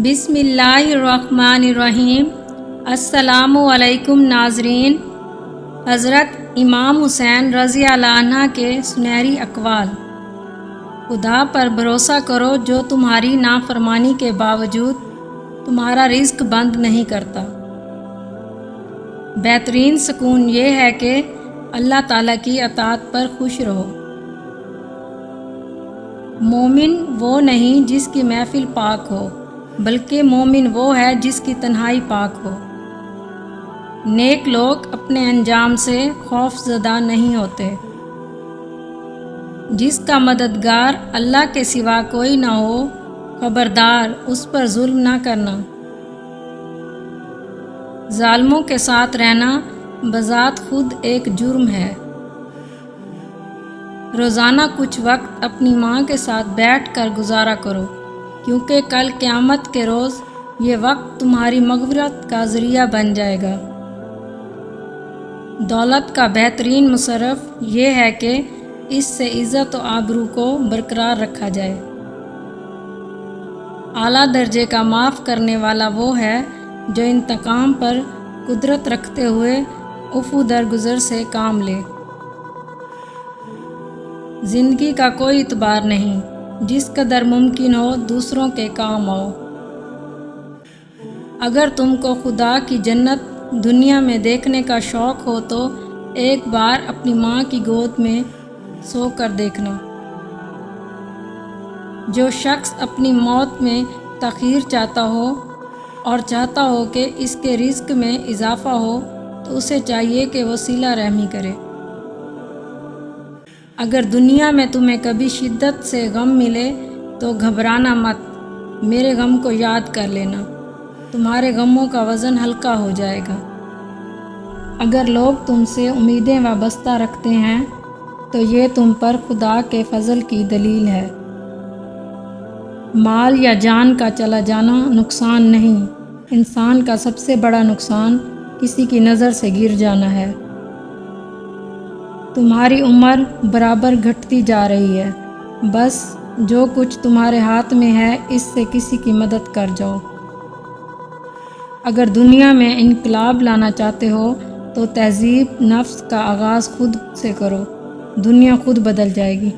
بسم اللہ الرحمن الرحیم۔ السلام علیکم ناظرین۔ حضرت امام حسین رضی اللہ عنہ کے سنہری اقوال۔ خدا پر بھروسہ کرو جو تمہاری نافرمانی کے باوجود تمہارا رزق بند نہیں کرتا۔ بہترین سکون یہ ہے کہ اللہ تعالیٰ کی اطاعت پر خوش رہو۔ مومن وہ نہیں جس کی محفل پاک ہو، بلکہ مومن وہ ہے جس کی تنہائی پاک ہو۔ نیک لوگ اپنے انجام سے خوف زدہ نہیں ہوتے۔ جس کا مددگار اللہ کے سوا کوئی نہ ہو، خبردار اس پر ظلم نہ کرنا۔ ظالموں کے ساتھ رہنا بذات خود ایک جرم ہے۔ روزانہ کچھ وقت اپنی ماں کے ساتھ بیٹھ کر گزارا کرو، کیونکہ کل قیامت کے روز یہ وقت تمہاری مغفرت کا ذریعہ بن جائے گا۔ دولت کا بہترین مصرف یہ ہے کہ اس سے عزت و آبرو کو برقرار رکھا جائے۔ اعلیٰ درجے کا معاف کرنے والا وہ ہے جو انتقام پر قدرت رکھتے ہوئے عفو درگزر سے کام لے۔ زندگی کا کوئی اعتبار نہیں، جس قدر ممکن ہو دوسروں کے کام آؤ۔ اگر تم کو خدا کی جنت دنیا میں دیکھنے کا شوق ہو تو ایک بار اپنی ماں کی گود میں سو کر دیکھنا۔ جو شخص اپنی موت میں تاخیر چاہتا ہو اور چاہتا ہو کہ اس کے رزق میں اضافہ ہو تو اسے چاہیے کہ وہ صلہ رحمی کرے۔ اگر دنیا میں تمہیں کبھی شدت سے غم ملے تو گھبرانا مت، میرے غم کو یاد کر لینا، تمہارے غموں کا وزن ہلکا ہو جائے گا۔ اگر لوگ تم سے امیدیں وابستہ رکھتے ہیں تو یہ تم پر خدا کے فضل کی دلیل ہے۔ مال یا جان کا چلا جانا نقصان نہیں، انسان کا سب سے بڑا نقصان کسی کی نظر سے گر جانا ہے۔ تمہاری عمر برابر گھٹتی جا رہی ہے، بس جو کچھ تمہارے ہاتھ میں ہے اس سے کسی کی مدد کر جاؤ۔ اگر دنیا میں انقلاب لانا چاہتے ہو تو تہذیب نفس کا آغاز خود سے کرو، دنیا خود بدل جائے گی۔